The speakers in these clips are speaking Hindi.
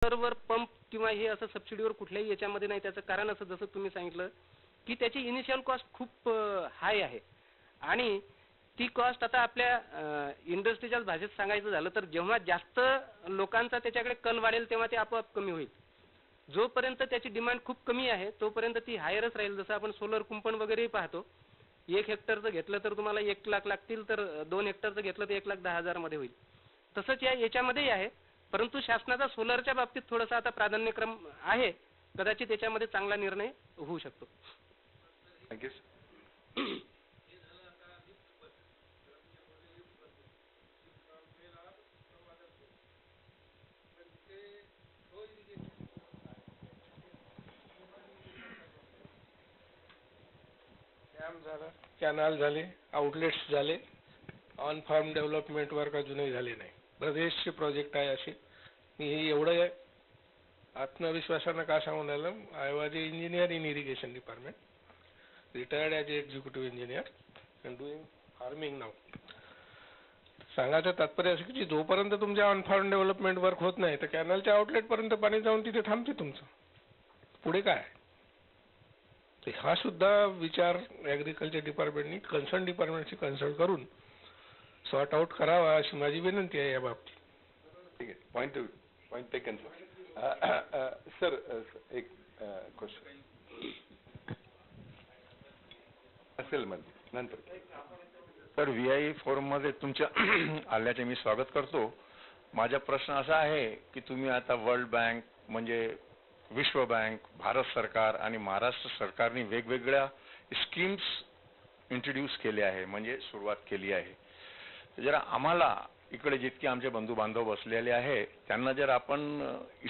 सोलरवर पंप किंवा हे असं सबसिडीवर कुठल्याही याच्यामध्ये नाही. त्याचं कारण असं जसं तुम्ही सांगितलं की त्याची इनिशियल कॉस्ट खूप हाय आहे आणि ती कॉस्ट आता आपल्या इंडस्ट्रीच्या भाषेत सांगायचं झालं तर जेव्हा जास्त लोकांचा त्याच्याकडे कल वाढेल तेव्हा ते आपोआप कमी होईल. जोपर्यंत त्याची डिमांड खूप कमी आहे तोपर्यंत ती हायरच राहील. जसं आपण सोलर कुंपण वगैरे पाहतो, 1 हेक्टरचं घेतलं तर तुम्हाला 1 लाख लागतील, तर 2 हेक्टरचं घेतलं तर 1,10,000 मध्ये होईल. तसंच याच्यामध्येही आहे, परंतु शासनाचा सोलरच्या बाबतीत थोडासा आता प्राधान्यक्रम आहे. कदाचित त्याच्यामध्ये चांगला निर्णय होऊ शकतो. थँक्यू. कॅनल झाले, आउटलेट्स झाले, ऑन फार्म डेव्हलपमेंट वर्क अजूनही झाले नाही. प्रदेशचे प्रोजेक्ट आहे असे. मी एवढं आत्मविश्वासानं का सांगून राहिलं, I was a engineer in irrigation department, retired as executive engineer and doing farming now. सांगायचं तात्पर्य असं की जोपर्यंत तुमच्या ऑन फार्म डेव्हलपमेंट वर्क होत नाही तर कॅनलच्या आउटलेटपर्यंत पाणी जाऊन तिथे थांबते तुमचं. पुढे काय? तर हा सुद्धा विचार ॲग्रिकल्चर डिपार्टमेंटनी कन्सर्न डिपार्टमेंटशी कन्सल्ट करून सॉर्ट आउट करावा अशी माझी विनंती आहे या बाबतीत. ठीक आहे. Point taken sir. एक क्वेश्चन असेल नंतर. सर, VI फोरममध्ये तुमच्या आल्याचे मी स्वागत करतो. माझा प्रश्न असा आहे की तुम्ही आता वर्ल्ड बँक म्हणजे विश्व बँक, भारत सरकार आणि महाराष्ट्र सरकारने वेगवेगळ्या स्कीम्स इंट्रोड्यूस केले आहे, म्हणजे सुरुवात केली आहे. जरा आम्हाला इकडे जितके आमचे बंधू बांधव बसलेले आहे त्यांना जर आपण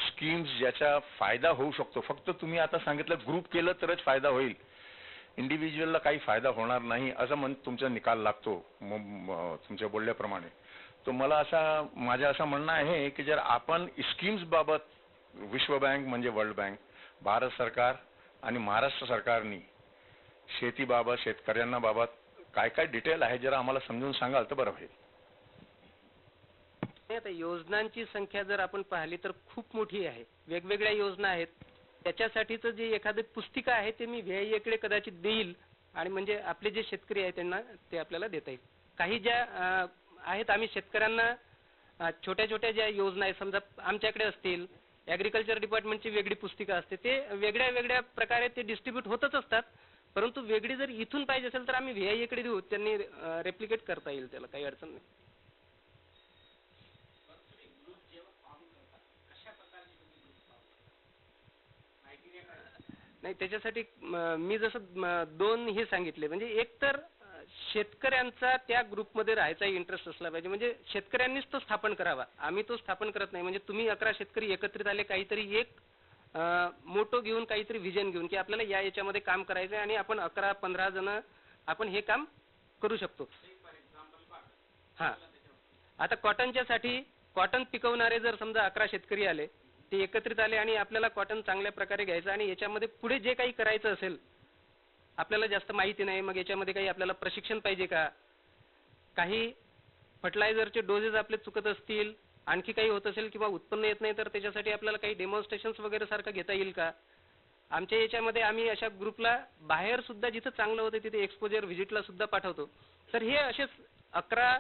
स्कीम्स ज्याचा फायदा होऊ शकतो, फक्त तुम्ही आता सांगितलं ग्रुप केलं तरच फायदा होईल, इंडिव्हिज्युअलला काही फायदा होणार नाही असं तुमचा निकाल लागतो तुमच्या बोलल्याप्रमाणे. तो मला माझं असं म्हणणं आहे की जर आपण स्कीम्स बाबत विश्व बँक म्हणजे वर्ल्ड बँक, भारत सरकार आणि महाराष्ट्र सरकारनी शेतीबाबत, शेतकऱ्यांना बाबत काय काय डिटेल आहे जरा आम्हाला समजून सांगाल तर बरं होईल. आता योजनांची संख्या जर आपण पाहिली तर खूप मोठी आहे. वेगवेगळ्या योजना आहेत. त्याच्यासाठीचं जे एखादी पुस्तिका आहे ते मी VI कडे कदाचित देईल आणि म्हणजे आपले जे शेतकरी आहेत त्यांना ते आपल्याला देता येईल. काही ज्या आहेत आम्ही शेतकऱ्यांना छोट्या छोट्या ज्या योजना आहेत समजा आमच्याकडे असतील, ॲग्रिकल्चर डिपार्टमेंटची वेगळी पुस्तिका असते, ते वेगळ्या वेगळ्या प्रकारे ते डिस्ट्रीब्यूट होतच असतात. परंतु वेगळी जर इथून पाहिजे असेल तर आम्ही VI कडे देऊ, त्यांनी रेप्लिकेट करता येईल, त्याला काही अडचण नाही. नाही, त्याच्यासाठी मी जसं 2 हे सांगितले, म्हणजे एक तर शेतकऱ्यांचा त्या ग्रुपमध्ये राहायचा इंटरेस्ट असला पाहिजे, म्हणजे शेतकऱ्यांनीच तो स्थापन करावा. आम्ही तो स्थापन करत नाही. म्हणजे तुम्ही 11 शेतकरी एकत्रित आले काहीतरी एक मोटो घेऊन, काहीतरी व्हिजन घेऊन की आपल्याला याच्यामध्ये काम करायचं आहे आणि आपण 11-15 जण आपण हे काम करू शकतो. हां, आता कॉटनच्यासाठी कॉटन पिकवणारे जर समजा 11 शेतकरी आले, ते एकत्रित आले आणि आपल्याला कॉटन चांगल्या प्रकारे घ्यायचं आणि याच्यामध्ये पुढे जे काही करायचं असेल, आपल्याला जास्त माहिती नाही, मग याच्यामध्ये काही आपल्याला प्रशिक्षण पाहिजे का, काही फर्टिलायझरचे डोजेस आपले चुकत असतील, आणखी काही होत असेल किंवा उत्पन्न येत नाही तर त्याच्यासाठी आपल्याला काही डेमॉन्स्ट्रेशन्स वगैरे सारखं घेता येईल का. आमच्या याच्यामध्ये आम्ही अशा ग्रुपला बाहेर सुद्धा जिथं चांगलं होतं तिथे एक्सपोजर व्हिजिटला सुद्धा पाठवतो. तर हे असेच 11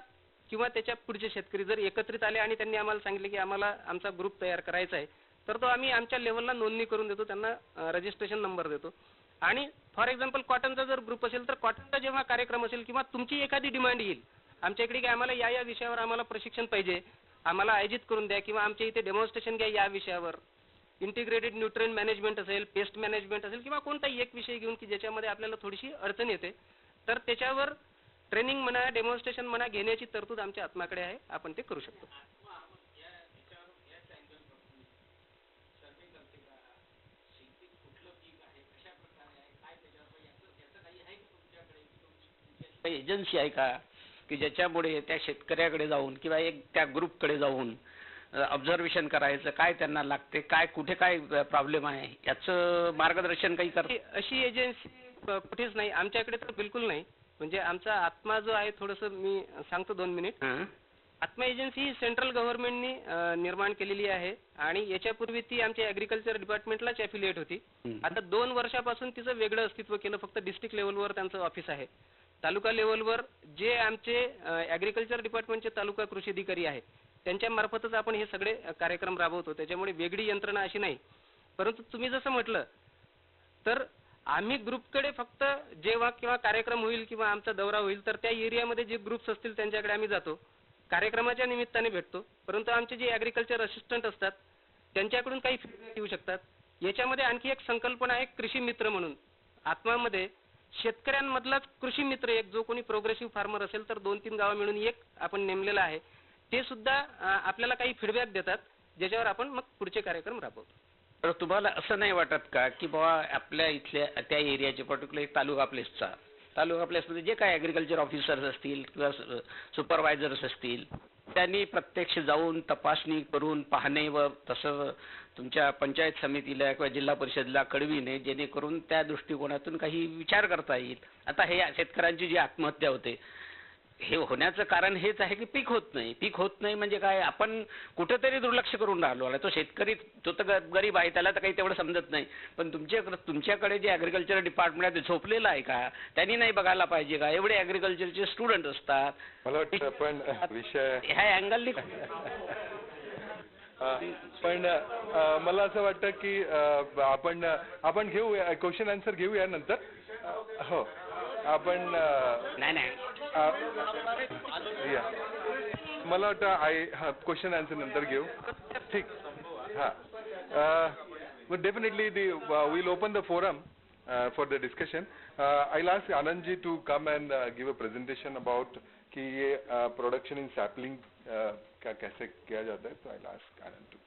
किंवा त्याच्या पुढचे शेतकरी जर एकत्रित आले आणि त्यांनी आम्हाला सांगितले की आम्हाला आमचा ग्रुप तयार करायचा आहे, तर तो आम्ही आमच्या लेवलला नोंदणी करून देतो, त्यांना रजिस्ट्रेशन नंबर देतो. आणि फॉर एक्झाम्पल कॉटनचा जर ग्रुप असेल तर कॉटनचा जेव्हा कार्यक्रम असेल किंवा तुमची एखादी डिमांड येईल आमच्या इकडे की आम्हाला या विषयावर आम्हाला प्रशिक्षण पाहिजे, आम्हाला आयोजित करून द्या किंवा आमच्या इथे डेमॉन्स्ट्रेशन घ्या या विषयावर, इंटिग्रेटेड न्यूट्रिएंट मॅनेजमेंट असेल, पेस्ट मॅनेजमेंट असेल किंवा कोणताही एक विषय घेऊन की ज्याच्यामध्ये आपल्याला थोडीशी अडचण येते, तर त्याच्यावर ट्रेनिंग म्हणा, डेमॉन्स्ट्रेशन म्हणा घेण्याची तरतूद आमच्या आत्माकडे आहे. आपण ते करू शकतो. एजन्सी आहे का की ज्याच्यामुळे त्या शेतकऱ्याकडे जाऊन किंवा एक त्या ग्रुपकडे जाऊन ऑब्झर्वेशन करायचं, काय त्यांना लागते, काय कुठे काय प्रॉब्लेम आहे याचं मार्गदर्शन काही करते? अशी एजन्सी कुठेच नाही आमच्याकडे, तर बिलकुल नाही. म्हणजे आमचा आत्मा जो आहे, थोडंसं मी सांगतो 2 मिनिट. आत्मा एजन्सी ही सेंट्रल गव्हर्नमेंटनी निर्माण केलेली आहे आणि याच्यापूर्वी ती आमच्या ॲग्रिकल्चर डिपार्टमेंटलाच ॲफिलिएट होती. आता 2 वर्षापासून तिचं वेगळं अस्तित्व केलं. फक्त डिस्ट्रिक्ट लेवलवर त्यांचं ऑफिस आहे. तालुका लेवलवर जे आमचे ॲग्रिकल्चर डिपार्टमेंटचे तालुका कृषी अधिकारी आहेत त्यांच्या मार्फतच आपण हे सगळे कार्यक्रम राबवतो. त्याच्यामुळे वेगळी यंत्रणा अशी नाही. परंतु तुम्ही जसं म्हटलं तर आम्ही ग्रुपकडे फक्त जेव्हा किंवा कार्यक्रम होईल किंवा आमचा दौरा होईल तर त्या एरियामध्ये जे ग्रुप्स असतील त्यांच्याकडे आम्ही जातो, कार्यक्रमाच्या निमित्ताने भेटतो. परंतु आमचे जे ॲग्रिकल्चर असिस्टंट असतात त्यांच्याकडून काही फीडबॅक येऊ शकतात. याच्यामध्ये आणखी एक संकल्पना आहे कृषी मित्र म्हणून. आत्मामध्ये शेतकऱ्यांमधलाच कृषी मित्र एक जो कोणी प्रोग्रेसिव्ह फार्मर असेल तर 2-3 गावं मिळून एक आपण नेमलेला आहे. ते सुद्धा आपल्याला काही फीडबॅक देतात ज्याच्यावर आपण मग पुढचे कार्यक्रम राबवतो. तर तुम्हाला असं नाही वाटत का की बाबा आपल्या इथल्या त्या एरियाचे पर्टिक्युलर तालुका प्लेसमध्ये जे काही ॲग्रिकल्चर ऑफिसर्स असतील किंवा सुपरवायझर्स असतील त्यांनी प्रत्यक्ष जाऊन तपासणी करून पाहणे व तसं तुमच्या पंचायत समितीला किंवा जिल्हा परिषदला कळविणे जेणेकरून त्या दृष्टिकोनातून काही विचार करता येईल. आता हे शेतकऱ्यांची जी आत्महत्या होते हे होण्याचं कारण हेच आहे की पीक होत नाही म्हणजे काय आपण कुठेतरी दुर्लक्ष करून राहिलो आहे. तो शेतकरी तो तर गरीब आहे त्याला तर काही तेवढं समजत नाही. पण तुमच्याकडे जे ॲग्रिकल्चर डिपार्टमेंट आहे ते झोपलेलं आहे का? त्यांनी नाही बघायला पाहिजे का? एवढे ॲग्रिकल्चरचे स्टुडंट असतात. मला वाटतं पण विषय ह्या अँगलनी पण मला असं वाटतं की आपण घेऊया क्वेश्चन आन्सर घेऊया नंतर. हो आपण नाही या मला वाटतं क्वेश्चन आन्सर नंतर घेऊ. ठीक. But definitely we'll open the forum for the discussion. I'll ask Anandji to come and give a presentation about कि ये प्रोडक्शन इन सैपलिंग का कैसे किया जाता है. तो I'll ask Anand to.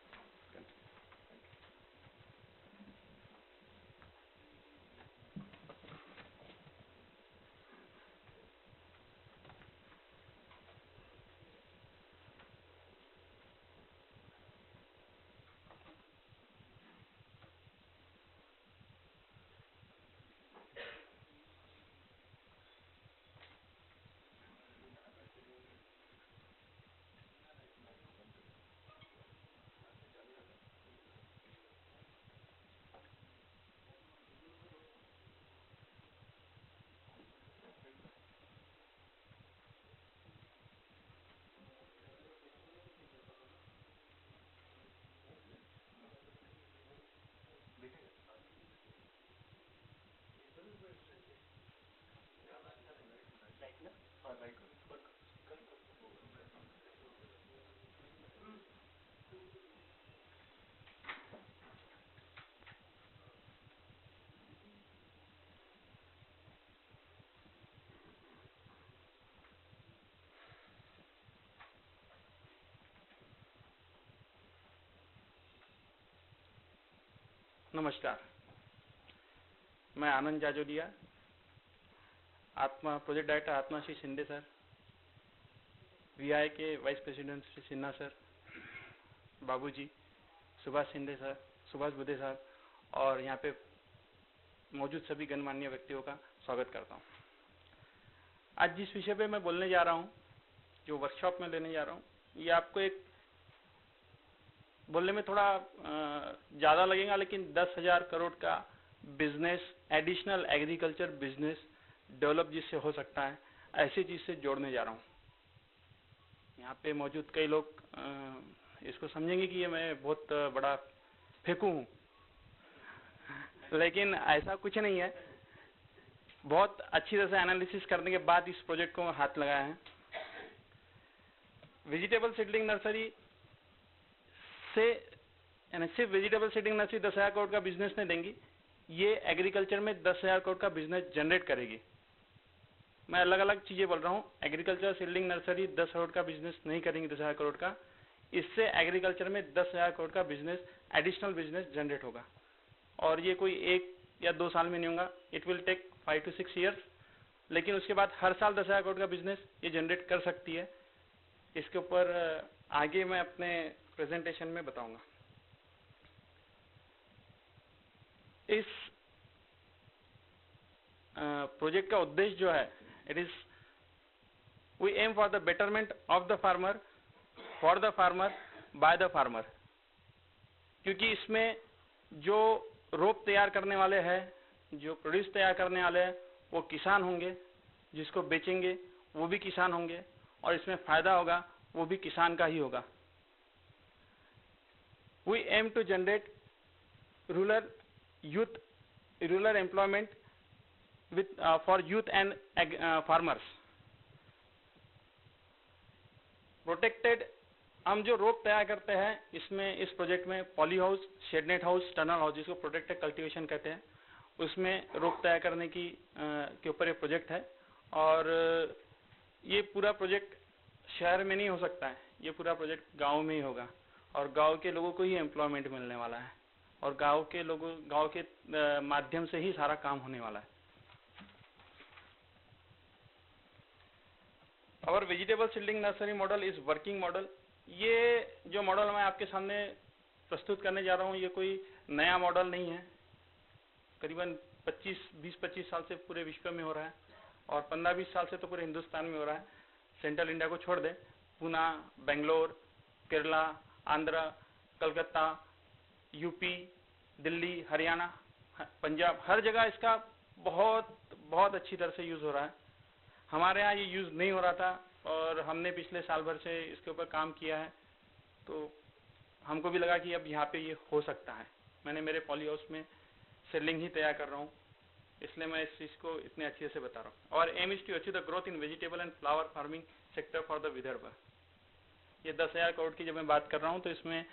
नमस्कार, मैं आनंद जाजोलिया, आत्मा प्रोजेक्ट डायरेक्टर आत्मा श्री शिंदे सर, वीआई के vice president Shri Sinha sir, बाबूजी, सुभाष शिंदे सर, सुभाष बुधे सर और यहाँ पे मौजूद सभी गणमान्य व्यक्तियों का स्वागत करता हूँ. आज जिस विषय पे मैं बोलने जा रहा हूँ, जो वर्कशॉप में लेने जा रहा हूँ, ये आपको एक बोलने में थोड़ा ज़्यादा लगेगा लेकिन 10,000 करोड़ का business, additional agriculture business develop जिससे हो सकता है ऐसी चीज़ से जोड़ने जा रहा हूँ. यहाँ पे मौजूद कई लोग इसको समझेंगे कि ये मैं बहुत बड़ा फेंकू हूँ, लेकिन ऐसा कुछ नहीं है. बहुत अच्छी तरह से एनालिसिस करने के बाद इस प्रोजेक्ट को हाथ लगाया है. वेजिटेबल सीडलिंग नर्सरी से यानी सिर्फ वेजिटेबल सीडिंग नर्सरी 10,000 करोड़ का बिजनेस नहीं देंगी, ये एग्रीकल्चर में 10,000 करोड़ का बिजनेस जनरेट करेगी. मैं अलग अलग चीज़ें बोल रहा हूँ. एग्रीकल्चर सीडलिंग नर्सरी 10 करोड़ का बिजनेस नहीं करेंगी 10,000 करोड़ का. इससे एग्रीकल्चर में 10,000 करोड़ का बिजनेस, एडिशनल बिजनेस जनरेट होगा. और ये कोई 1 या 2 साल में नहीं होगा. It will take 5 to 6 years. लेकिन उसके बाद हर साल 10,000 करोड़ का बिजनेस ये जनरेट कर सकती है. इसके ऊपर आगे मैं अपने प्रेजेंटेशन में बताऊंगा. इस प्रोजेक्ट का उद्देश्य जो है, it is we aim for the betterment of the farmer for the farmer by the farmer, क्योंकि इसमें जो रोप तैयार करने वाले हैं, जो प्रोड्यूस तैयार करने वाले हैं, वो किसान होंगे, जिसको बेचेंगे वो भी किसान होंगे, और इसमें फायदा होगा वो भी किसान का ही होगा। We aim to generate rural employment with for youth and farmers. Protected, हम जो रोप तैयार करते हैं इसमें, इस प्रोजेक्ट में poly house, shade net house, tunnel house, जिसको प्रोटेक्टेड कल्टीवेशन कहते हैं, उसमें रोप तैयार करने की के ऊपर ये प्रोजेक्ट है। और ये पूरा प्रोजेक्ट शहर में नहीं हो सकता है, ये पूरा प्रोजेक्ट गांव में ही होगा, और गांव के लोगों को ही एम्प्लॉयमेंट मिलने वाला है, और गांव के माध्यम से ही सारा काम होने वाला है। और vegetable seedling nursery model is working model. ये जो मॉडल मैं आपके सामने प्रस्तुत करने जा रहा हूँ, ये कोई नया मॉडल नहीं है। करीबन 20-25 साल से पूरे विश्व में हो रहा है, और 15-20 साल से तो पूरे हिंदुस्तान में हो रहा है। सेंट्रल इंडिया को छोड़ दे, पूना, बेंगलोर, केरला, आंध्र, कलकत्ता, यूपी, दिल्ली, हरियाणा, पंजाब, हर जगह इसका बहुत अच्छी तरह से यूज हो रहा है। हमारे यहाँ ये यूज नहीं हो रहा था, और हमने पिछले साल भर से इसके ऊपर काम किया है, तो हमको भी लगा कि अब यहाँ पे ये हो सकता है। मैंने मेरे पॉली हाउस में सीडलिंग ही तैयार कर रहा हूँ, इसलिए मैं इस चीज को इतने अच्छे से बता रहा हूँ। और aim is to achieve the growth in vegetable and flower farming sector for the Vidarbha. ये 10,000 करोड़ की जब मैं बात कर रहा हूँ, तो इसमें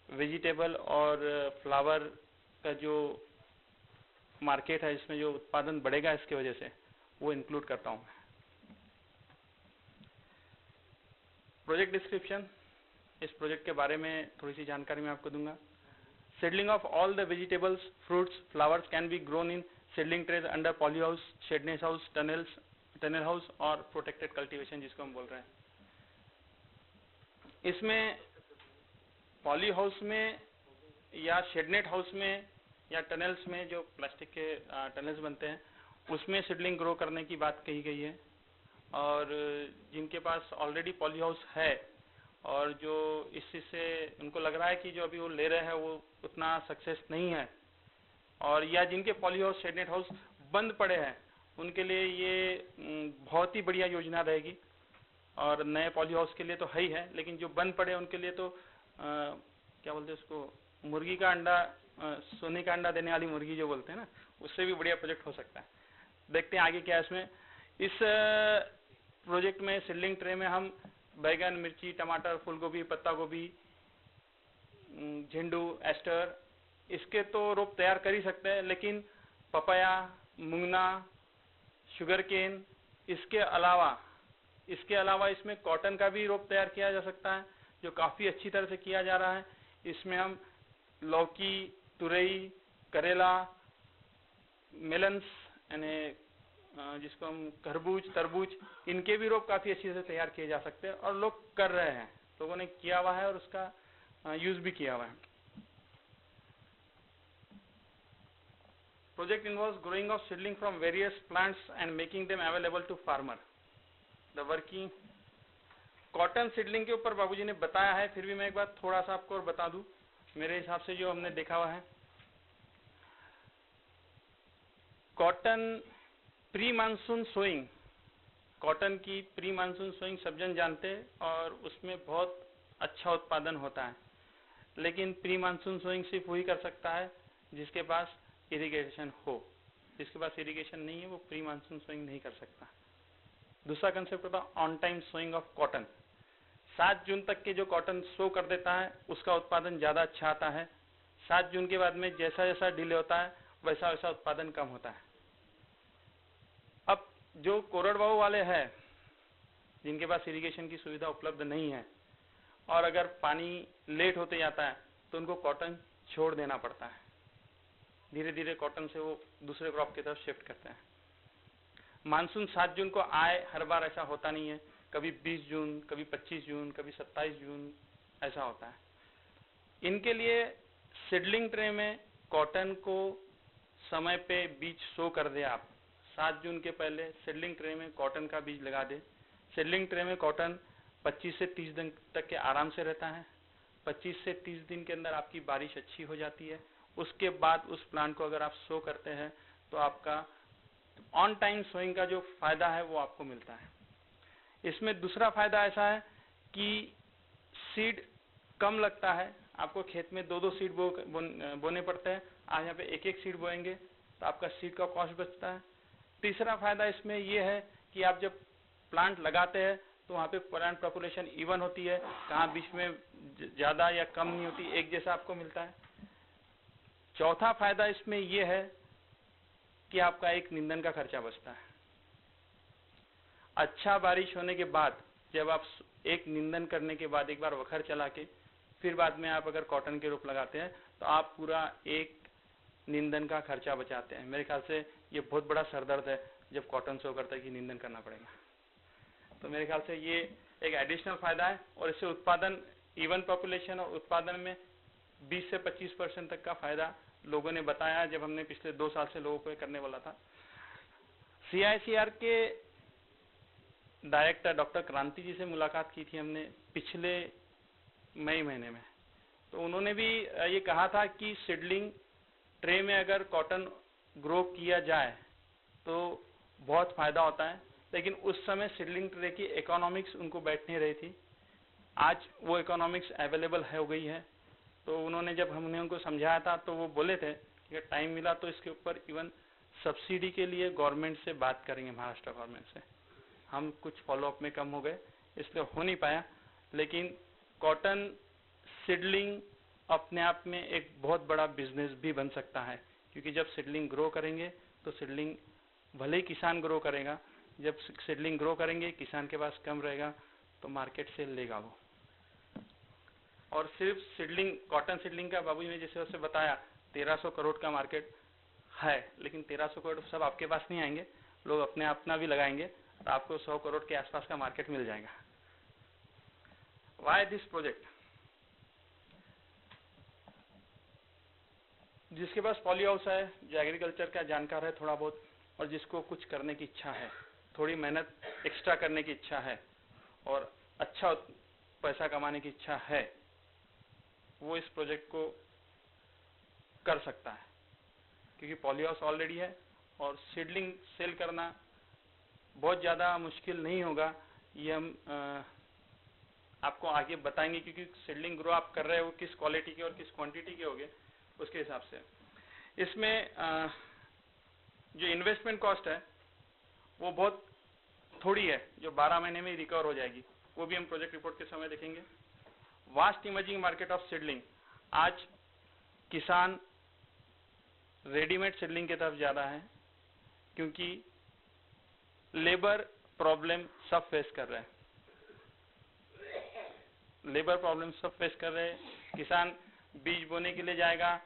वेजिटेबल और फ्लावर का जो मार्केट है, इसमें जो उत्पादन बढ़ेगा इसके वजह से, वो इंक्लूड करता हूँ। प्रोजेक्ट डिस्क्रिप्शन, इस प्रोजेक्ट के बारे में थोड़ी सी जानकारी मैं आपको दूंगा। Seedling of all the vegetables, fruits, flowers can be grown in seedling trays under poly house, shade net house, tunnel house और प्रोटेक्टेड कल्टीवेशन, जिसको हम बोल रहे हैं। इसमें पॉली हाउस में या शेडनेट हाउस में या टनल्स में, जो प्लास्टिक के टनल्स बनते हैं, उसमें सीडलिंग ग्रो करने की बात कही गई है। और जिनके पास ऑलरेडी पॉली हाउस है, और जो इस चीज से उनको लग रहा है कि जो अभी वो ले रहे हैं वो उतना सक्सेस नहीं है, और या जिनके पॉली हाउस, शेडनेट हाउस बंद पड़े हैं, उनके लिए ये बहुत ही बढ़िया योजना रहेगी। और नए पॉली हाउस के लिए तो है ही है, लेकिन जो बंद पड़े उनके लिए तो क्या बोलते हैं उसको, मुर्गी का अंडा, सोने का अंडा देने वाली मुर्गी जो बोलते हैं ना, उससे भी बढ़िया प्रोजेक्ट हो सकता है। देखते हैं आगे क्या है इसमें। इस प्रोजेक्ट में सीडलिंग ट्रे में हम बैगन, मिर्ची, टमाटर, फूलगोभी, पत्ता गोभी, झेंडू, एस्टर, इसके तो रोप तैयार कर ही सकते हैं, लेकिन पपाया, मुंगना, शुगर केन, इसके अलावा इसमें कॉटन का भी रोप तैयार किया जा सकता है, जो काफी अच्छी तरह से किया जा रहा है। इसमें हम लौकी, तुरई, करेला, मेलन्स, यानी जिसको हम खरबूज, तरबूज, इनके भी रोप काफी अच्छी तरह से तैयार किए जा सकते हैं, और लोग कर रहे हैं, लोगों ने किया हुआ है और उसका यूज भी किया हुआ है। Project involves growing of seedling from various plants and making them available to farmer. The working cotton seedling के ऊपर बाबूजी ने बताया है, फिर भी मैं एक बार थोड़ा सा आपको और बता दूं, मेरे हिसाब से जो हमने देखा हुआ है। Cotton pre monsoon sowing, cotton की प्री मानसून सोइंग सब जन जानते हैं, और उसमें बहुत अच्छा उत्पादन होता है। लेकिन प्री मानसून सोइंग सिर्फ वही कर सकता है जिसके पास इरिगेशन हो। जिसके पास इरिगेशन नहीं है वो प्री मानसून सोइंग नहीं कर सकता। दूसरा कंसेप्ट होता है on time sowing of cotton. 7 जून तक के जो कॉटन सो कर देता है उसका उत्पादन ज्यादा अच्छा आता है। 7 जून के बाद में जैसा जैसा डिले होता है वैसा वैसा उत्पादन कम होता है। अब जो कोरडवाहू वाले हैं जिनके पास इरिगेशन की सुविधा उपलब्ध नहीं है, और अगर पानी लेट होते जाता है तो उनको कॉटन छोड़ देना पड़ता है। धीरे धीरे कॉटन से वो दूसरे क्रॉप की तरफ शिफ्ट करते हैं। मानसून 7 जून को आए, हर बार ऐसा होता नहीं है। कभी 20 जून, कभी 25 जून, कभी 27 जून ऐसा होता है। इनके लिए सीडलिंग ट्रे में कॉटन को समय पे बीज सो कर दे आप। 7 जून के पहले सीडलिंग ट्रे में कॉटन का बीज लगा दे। सीडलिंग ट्रे में कॉटन 25 से 30 दिन तक के आराम से रहता है। 25 से 30 दिन के अंदर आपकी बारिश अच्छी हो जाती है। उसके बाद उस प्लांट को अगर आप सो करते हैं तो आपका ऑन टाइम सोइंग का जो फायदा है वो आपको मिलता है। इसमें दूसरा फायदा ऐसा है कि सीड कम लगता है। आपको खेत में 2-2 सीड बोने पड़ते हैं। आप यहाँ पे 1-1 सीड बोएंगे तो आपका सीड का कॉस्ट बचता है। तीसरा फायदा इसमें यह है कि आप जब प्लांट लगाते हैं तो वहाँ पे प्लांट पॉपुलेशन इवन होती है, कहाँ बीच में ज्यादा या कम नहीं होती, एक जैसा आपको मिलता है। चौथा फायदा इसमें यह है कि आपका एक निंदन का खर्चा बचता है। अच्छा बारिश होने के बाद जब आप एक निंदन करने के बाद एक बार वखर चला के फिर बाद में आप अगर कॉटन के रोप लगाते हैं तो आप पूरा एक निंदन का खर्चा बचाते हैं। मेरे ख्याल से ये बहुत बड़ा सरदर्द है जब कॉटन सो करता है कि निंदन करना पड़ेगा। तो मेरे ख्याल से ये एक एडिशनल फायदा है और इससे उत्पादन, इवन पॉपुलेशन और उत्पादन में 20 से 25% तक का फायदा लोगों ने बताया जब हमने पिछले 2 साल से लोगों को करने वाला था। CICR के डायरेक्टर डॉक्टर क्रांति जी से मुलाकात की थी हमने पिछले मई महीने में। तो उन्होंने भी ये कहा था कि सीडलिंग ट्रे में अगर कॉटन ग्रो किया जाए तो बहुत फायदा होता है, लेकिन उस समय सीडलिंग ट्रे की इकोनॉमिक्स उनको बैठ नहीं रही थी। आज वो इकोनॉमिक्स अवेलेबल हो गई है। तो उन्होंने जब हमने उनको समझाया था तो वो बोले थे कि टाइम मिला तो इसके ऊपर इवन सब्सिडी के लिए गवर्नमेंट से बात करेंगे, महाराष्ट्र गवर्नमेंट से। हम कुछ फॉलोअप में कम हो गए इसलिए हो नहीं पाया, लेकिन कॉटन सीडलिंग अपने आप में एक बहुत बड़ा बिजनेस भी बन सकता है, क्योंकि जब सीडलिंग ग्रो करेंगे तो सीडलिंग भले ही किसान ग्रो करेगा, जब सीडलिंग ग्रो करेंगे किसान के पास कम रहेगा तो मार्केट से लेगा वो। और सिर्फ सीडलिंग, कॉटन सीडलिंग का बाबू जी ने जैसे उससे बताया 1300 करोड़ का मार्केट है, लेकिन 1300 करोड़ सब आपके पास नहीं आएंगे, लोग अपने अपना भी लगाएंगे तो आपको 100 करोड़ के आसपास का मार्केट मिल जाएगा। Why this project? जिसके पास पॉली हाउस है, जो एग्रीकल्चर का जानकार है थोड़ा बहुत, और जिसको कुछ करने की इच्छा है, थोड़ी मेहनत एक्स्ट्रा करने की इच्छा है और अच्छा पैसा कमाने की इच्छा है, वो इस प्रोजेक्ट को कर सकता है, क्योंकि पॉली हाउस ऑलरेडी है और सीडलिंग सेल करना बहुत ज़्यादा मुश्किल नहीं होगा। ये हम आपको आगे बताएंगे, क्योंकि सीडलिंग ग्रो आप कर रहे हो किस क्वालिटी के और किस क्वांटिटी के होगे उसके हिसाब से। इसमें जो इन्वेस्टमेंट कॉस्ट है वो बहुत थोड़ी है, जो 12 महीने में रिकवर हो जाएगी, वो भी हम प्रोजेक्ट रिपोर्ट के समय देखेंगे। Vast emerging market of seedling. आज किसान रेडीमेड सीडलिंग की तरफ ज्यादा है, क्योंकि लेबर प्रॉब्लम सब फेस कर रहे हैं। लेबर प्रॉब्लम सब फेस कर रहे हैं। किसान बीज बोने के लिए जाएगा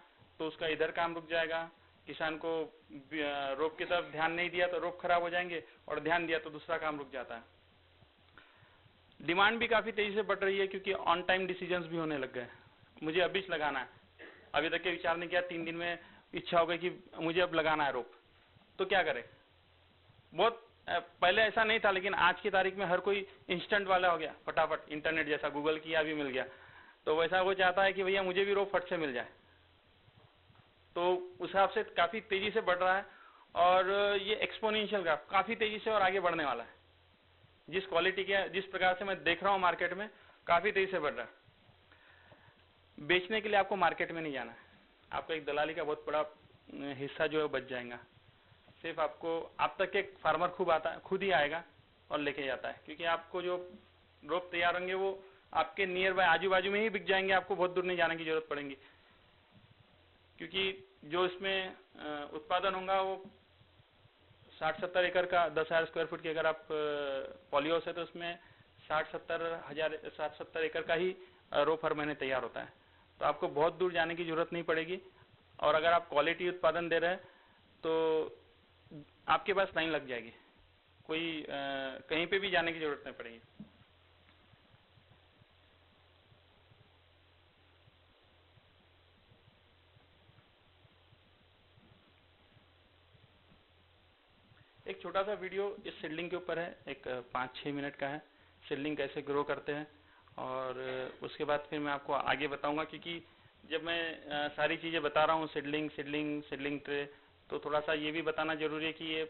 तो उसका इधर काम रुक जाएगा, किसान को रोप की तरफ ध्यान नहीं दिया तो रोप खराब हो जाएंगे, और ध्यान दिया तो दूसरा काम रुक जाता है। डिमांड भी काफी तेजी से बढ़ रही है, क्योंकि ऑन टाइम डिसीजंस भी होने लग गए। मुझे अभी लगाना है, अभी तक के विचार नहीं किया, 3 दिन में इच्छा हो गई कि मुझे अब लगाना है रोप, तो क्या करें? बहुत पहले ऐसा नहीं था, लेकिन आज की तारीख में हर कोई इंस्टेंट वाला हो गया, फटाफट इंटरनेट जैसा गूगल किया भी मिल गया, तो वैसा वो चाहता है कि भैया मुझे भी रोप फट से मिल जाए। तो उस हिसाब से काफी तेजी से बढ़ रहा है, और ये एक्सपोनेंशियल ग्राफ काफी तेजी से और आगे बढ़ने वाला है। जिस क्वालिटी के, जिस प्रकार से मैं देख रहा हूँ मार्केट में, काफी तेजी से बढ़ रहा है। बेचने के लिए आपको मार्केट में नहीं जाना है, आपको एक दलाली का बहुत बड़ा हिस्सा जो है बच जाएगा। सिर्फ आपको, आप तक एक फार्मर खुद ही आएगा और लेके जाता है, क्योंकि आपको जो रोप तैयार होंगे वो आपके नियर बाय आजू बाजू में ही बिक जाएंगे, आपको बहुत दूर नहीं जाने की जरूरत पड़ेगी, क्योंकि जो इसमें उत्पादन होगा वो 60-70 एकड़ का, 10,000 स्क्वायर फुट की अगर आप पॉली हाउस है तो उसमें 60-70 एकड़ का ही रोप हर महीने तैयार होता है। तो आपको बहुत दूर जाने की जरूरत नहीं पड़ेगी, और अगर आप क्वालिटी उत्पादन दे रहे हैं तो आपके पास लाइन लग जाएगी, कोई कहीं पे भी जाने की जरूरत नहीं पड़ेगी। एक छोटा सा वीडियो इस सीडलिंग के ऊपर है, एक 5-6 मिनट का है। सीडलिंग कैसे ग्रो करते हैं, और उसके बाद फिर मैं आपको आगे बताऊंगा, क्योंकि जब मैं सारी चीज़ें बता रहा हूँ सीडलिंग ट्रे, तो थोड़ा सा ये भी बताना जरूरी है कि ये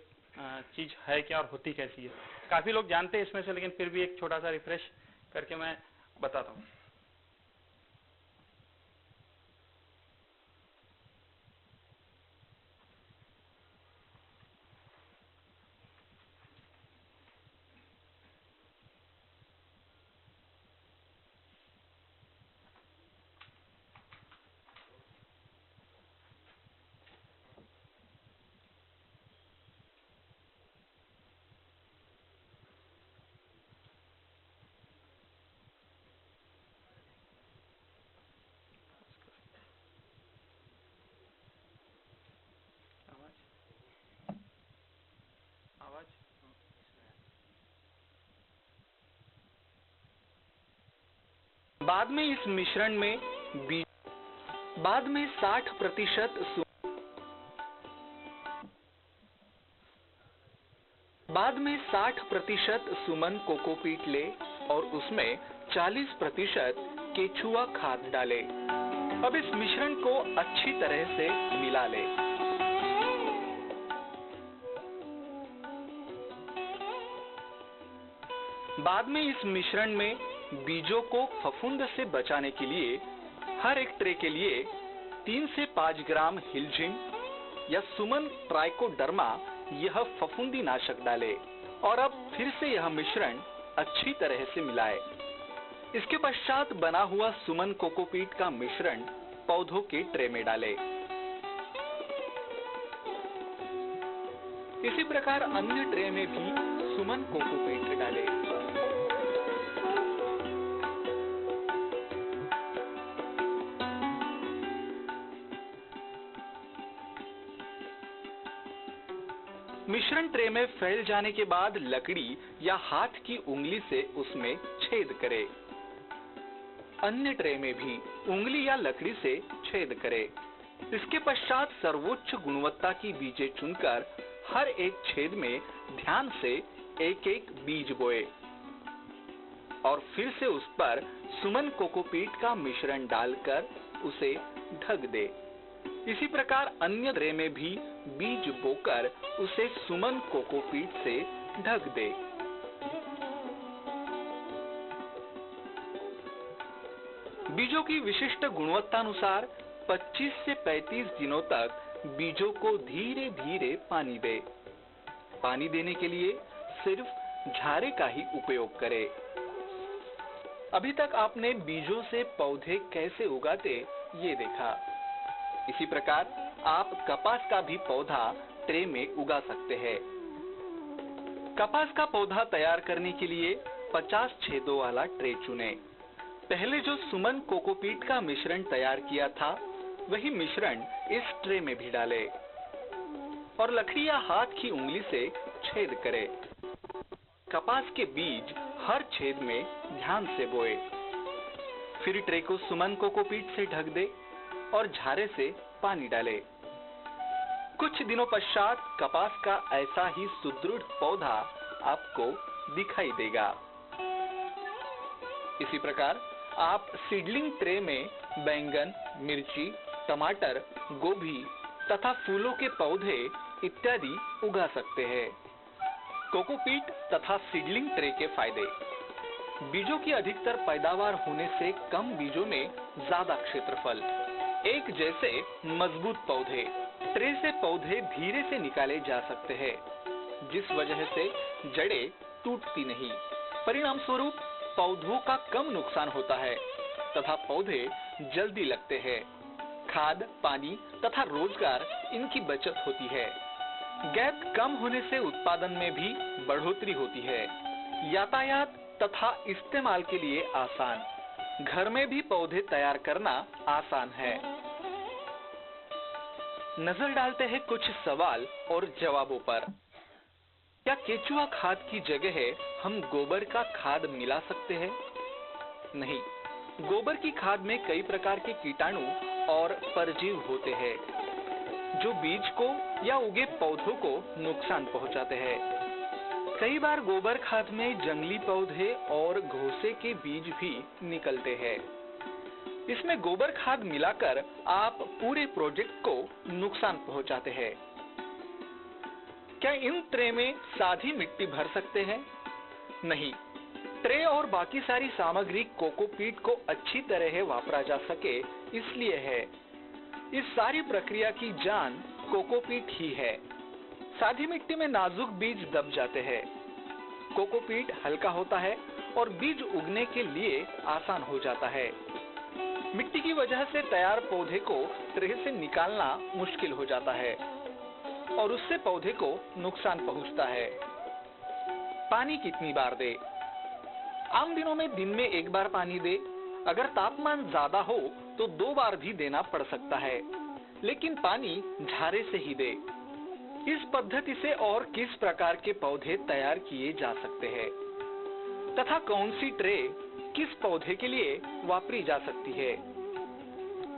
चीज़ है क्या और होती कैसी है। काफ़ी लोग जानते हैं इसमें से, लेकिन फिर भी एक छोटा सा रिफ्रेश करके मैं बताता हूँ। आवाज बाद में इस मिश्रण में बाद में 60% सुमन कोकोपीट ले और उसमें 40% केचुआ खाद डाले। अब इस मिश्रण को अच्छी तरह से मिला ले। बाद में इस मिश्रण में बीजों को फफूंद से बचाने के लिए हर एक ट्रे के लिए 3 से 5 ग्राम हिलजिन या सुमन ट्राइकोडर्मा यह फफूंदी नाशक डाले और अब फिर से यह मिश्रण अच्छी तरह से मिलाए। इसके पश्चात बना हुआ सुमन कोकोपीट का मिश्रण पौधों के ट्रे में डाले। इसी प्रकार अन्य ट्रे में भी सुमन कोकोपीट डाले। मिश्रण ट्रे में फैल जाने के बाद लकड़ी या हाथ की उंगली से उसमें छेद करे। अन्य ट्रे में भी उंगली या लकड़ी से छेद करे। इसके पश्चात सर्वोच्च गुणवत्ता की बीजें चुनकर हर एक छेद में ध्यान से एक एक बीज बोए और फिर से उस पर सुमन कोकोपीट का मिश्रण डालकर उसे ढक दे। इसी प्रकार अन्य ट्रे में भी बीज बोकर उसे सुमन कोकोपीट से ढक दे। बीजों की विशिष्ट गुणवत्तानुसार 25 से 35 दिनों तक बीजों को धीरे धीरे पानी दे। पानी देने के लिए सिर्फ झारे का ही उपयोग करे। अभी तक आपने बीजों से पौधे कैसे उगाते ये देखा। इसी प्रकार आप कपास का भी पौधा ट्रे में उगा सकते हैं। कपास का पौधा तैयार करने के लिए 50 छेदों वाला ट्रे चुने। पहले जो सुमन कोकोपीट का मिश्रण तैयार किया था वही मिश्रण इस ट्रे में भी डाले और लकड़ी या हाथ की उंगली से छेद करे। कपास के बीज हर छेद में ध्यान से बोए। फिर ट्रे को सुमन कोकोपीट से ढक दे और झारे से पानी डाले। कुछ दिनों पश्चात कपास का ऐसा ही सुदृढ़ पौधा आपको दिखाई देगा। इसी प्रकार आप सीडलिंग ट्रे में बैंगन, मिर्ची, टमाटर, गोभी तथा फूलों के पौधे इत्यादि उगा सकते हैं। कोकोपीट तथा सीडलिंग ट्रे के फायदे। बीजों की अधिकतर पैदावार होने से कम बीजों में ज्यादा क्षेत्रफल। एक जैसे मजबूत पौधे। ट्रे से पौधे धीरे से निकाले जा सकते हैं, जिस वजह से जड़ें टूटती नहीं। परिणाम स्वरूप पौधों का कम नुकसान होता है तथा पौधे जल्दी लगते हैं। खाद, पानी तथा रोजगार इनकी बचत होती है। गैप कम होने से उत्पादन में भी बढ़ोतरी होती है। यातायात तथा इस्तेमाल के लिए आसान। घर में भी पौधे तैयार करना आसान है। नजर डालते हैं कुछ सवाल और जवाबों पर। क्या केचुआ खाद की जगह हम गोबर का खाद मिला सकते हैं? नहीं। गोबर की खाद में कई प्रकार के कीटाणु और परजीव होते हैं जो बीज को या उगे पौधों को नुकसान पहुंचाते हैं। कई बार गोबर खाद में जंगली पौधे और घोंसे के बीज भी निकलते हैं। इसमें गोबर खाद मिलाकर आप पूरे प्रोजेक्ट को नुकसान पहुंचाते हैं। क्या इन ट्रे में सादी मिट्टी भर सकते हैं? नहीं। ट्रे और बाकी सारी सामग्री कोकोपीट को अच्छी तरह वापरा जा सके इसलिए है। इस सारी प्रक्रिया की जान कोकोपीट ही है। सादी मिट्टी में नाजुक बीज दब जाते हैं। कोकोपीट हल्का होता है और बीज उगने के लिए आसान हो जाता है। मिट्टी की वजह से तैयार पौधे को ट्रे से निकालना मुश्किल हो जाता है और उससे पौधे को नुकसान पहुंचता है। पानी कितनी बार दे? आम दिनों में दिन में 1 बार पानी दे। अगर तापमान ज्यादा हो तो 2 बार भी देना पड़ सकता है, लेकिन पानी झारे से ही दे। इस पद्धति से और किस प्रकार के पौधे तैयार किए जा सकते हैं तथा कौन सी ट्रे किस पौधे के लिए वापरी जा सकती है?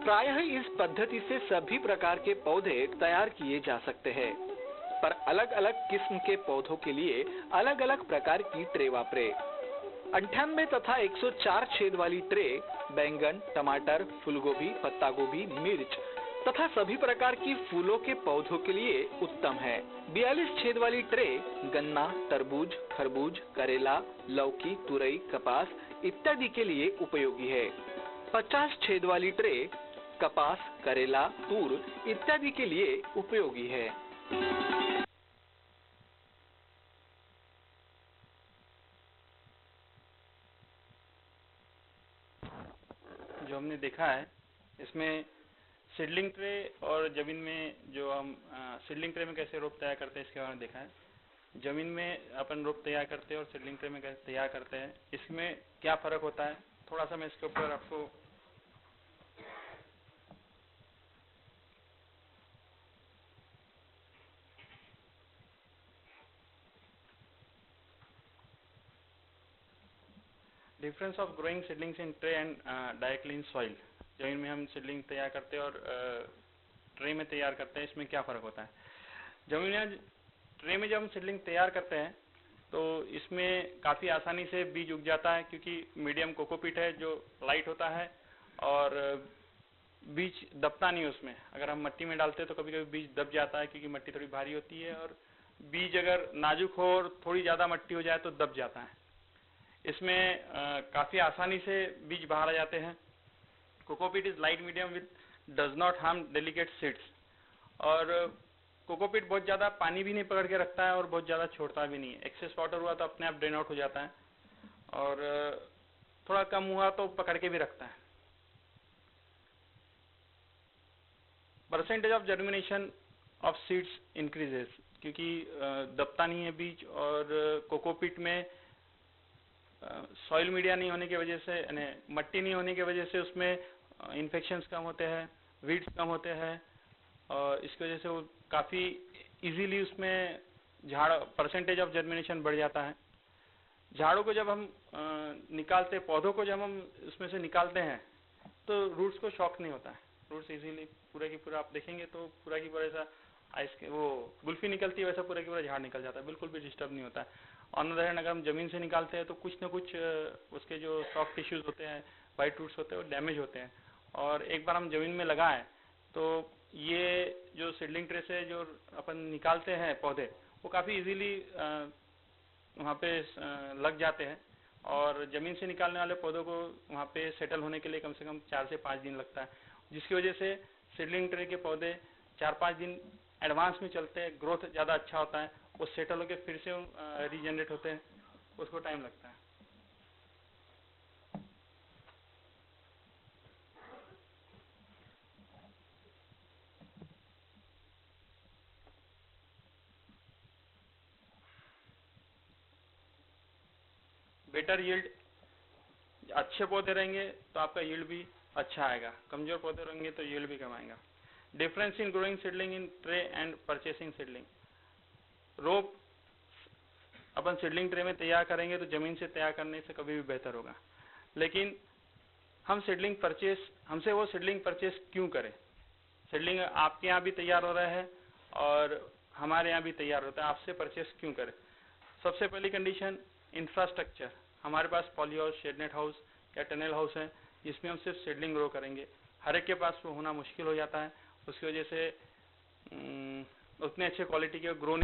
प्रायः इस पद्धति से सभी प्रकार के पौधे तैयार किए जा सकते हैं, पर अलग अलग किस्म के पौधों के लिए अलग अलग प्रकार की ट्रे वापरे। 98 तथा 104 छेद वाली ट्रे बैंगन, टमाटर, फूलगोभी, पत्ता गोभी, मिर्च तथा सभी प्रकार की फूलों के पौधों के लिए उत्तम है। 42 छेद वाली ट्रे गन्ना, तरबूज, खरबूज, करेला, लौकी, तुरई, कपास इत्यादि के लिए उपयोगी है। 50 छेद वाली ट्रे कपास, करेला, तूर इत्यादि के लिए उपयोगी है। जो हमने देखा है इसमें सीडलिंग ट्रे और जमीन में जो हम सीडलिंग ट्रे में कैसे रोप तैयार करते हैं इसके बारे में देखा है। जमीन में अपन रोप तैयार करते हैं और सीडलिंग ट्रे में कैसे तैयार करते हैं, इसमें क्या फर्क होता है, थोड़ा सा मैं इसके ऊपर आपको difference of growing seedlings in tray and directly in soil. जमीन में हम सीडलिंग तैयार करते हैं और ट्रे में तैयार करते हैं, इसमें क्या फर्क होता है? जमीन में ट्रे में जब हम सीडलिंग तैयार करते हैं तो इसमें काफ़ी आसानी से बीज उग जाता है, क्योंकि मीडियम कोकोपीट है जो लाइट होता है और बीज दबता नहीं उसमें। अगर हम मिट्टी में डालते हैं तो कभी कभी बीज दब जाता है, क्योंकि मिट्टी थोड़ी भारी होती है और बीज अगर नाजुक हो और थोड़ी ज़्यादा मिट्टी हो जाए तो दब जाता है। इसमें काफ़ी आसानी से बीज बाहर आ जाते हैं। Cocopeat is light medium with does not harm delicate seeds. और कोकोपीट बहुत ज़्यादा पानी भी नहीं पकड़ के रखता है और बहुत ज़्यादा छोड़ता भी नहीं है। एक्सेस वाटर हुआ तो अपने आप ड्रेन आउट हो जाता है और थोड़ा कम हुआ तो पकड़ के भी रखता है। Percentage of germination of seeds increases, क्योंकि दबता नहीं है बीज और कोकोपीट में सॉइल मीडिया नहीं होने की वजह से, यानी मट्टी नहीं होने की वजह से उसमें इन्फेक्शंस कम होते हैं, वीड्स कम होते हैं और इसकी वजह से वो काफ़ी इजीली उसमें झाड़ परसेंटेज ऑफ जर्मिनेशन बढ़ जाता है। झाड़ों को जब हम निकालते, पौधों को जब हम उसमें से निकालते हैं तो रूट्स को शॉक नहीं होता है। रूट्स इजीली पूरा की पूरा आप देखेंगे तो पूरा की पूरा ऐसा आइस के वो गुल्फी निकलती है वैसा पूरा की पूरा झाड़ निकल जाता है, बिल्कुल भी डिस्टर्ब नहीं होता है। ऑन द अदर हैंड अगर हम जमीन से निकालते हैं तो कुछ न कुछ उसके जो सॉफ्ट टिश्यूज होते हैं, वाइट रूट्स होते हैं, वो डैमेज होते हैं। और एक बार हम जमीन में लगाएं तो ये जो सीडलिंग ट्रे से जो अपन निकालते हैं पौधे, वो काफ़ी इजीली वहाँ पे लग जाते हैं और ज़मीन से निकालने वाले पौधों को वहाँ पे सेटल होने के लिए कम से कम 4 से 5 दिन लगता है, जिसकी वजह से सीडलिंग ट्रे के पौधे 4-5 दिन एडवांस में चलते हैं, ग्रोथ ज़्यादा अच्छा होता है, वो सेटल होकर फिर से रीजनरेट होते हैं, उसको टाइम लगता है। बेटर यील्ड, अच्छे पौधे रहेंगे तो आपका यील्ड भी अच्छा आएगा, कमजोर पौधे रहेंगे तो यील्ड भी कम आएगा। Difference in growing seedling in tray and purchasing seedling. Rope upon seedling tray में तैयार करेंगे तो जमीन से तैयार करने से कभी भी बेहतर होगा, लेकिन हमसे वो सीडलिंग परचेस क्यों करें? सीडलिंग आपके यहाँ भी तैयार हो रहा है और हमारे यहाँ भी तैयार होता है, आपसे परचेस क्यों करें? सबसे पहली कंडीशन इंफ्रास्ट्रक्चर। हमारे पास पॉली हाउस, शेडनेट हाउस या टनल हाउस है जिसमें हम सिर्फ सीडलिंग ग्रो करेंगे। हर एक के पास वो होना मुश्किल हो जाता है, उसकी वजह से उतने अच्छे क्वालिटी के ग्रो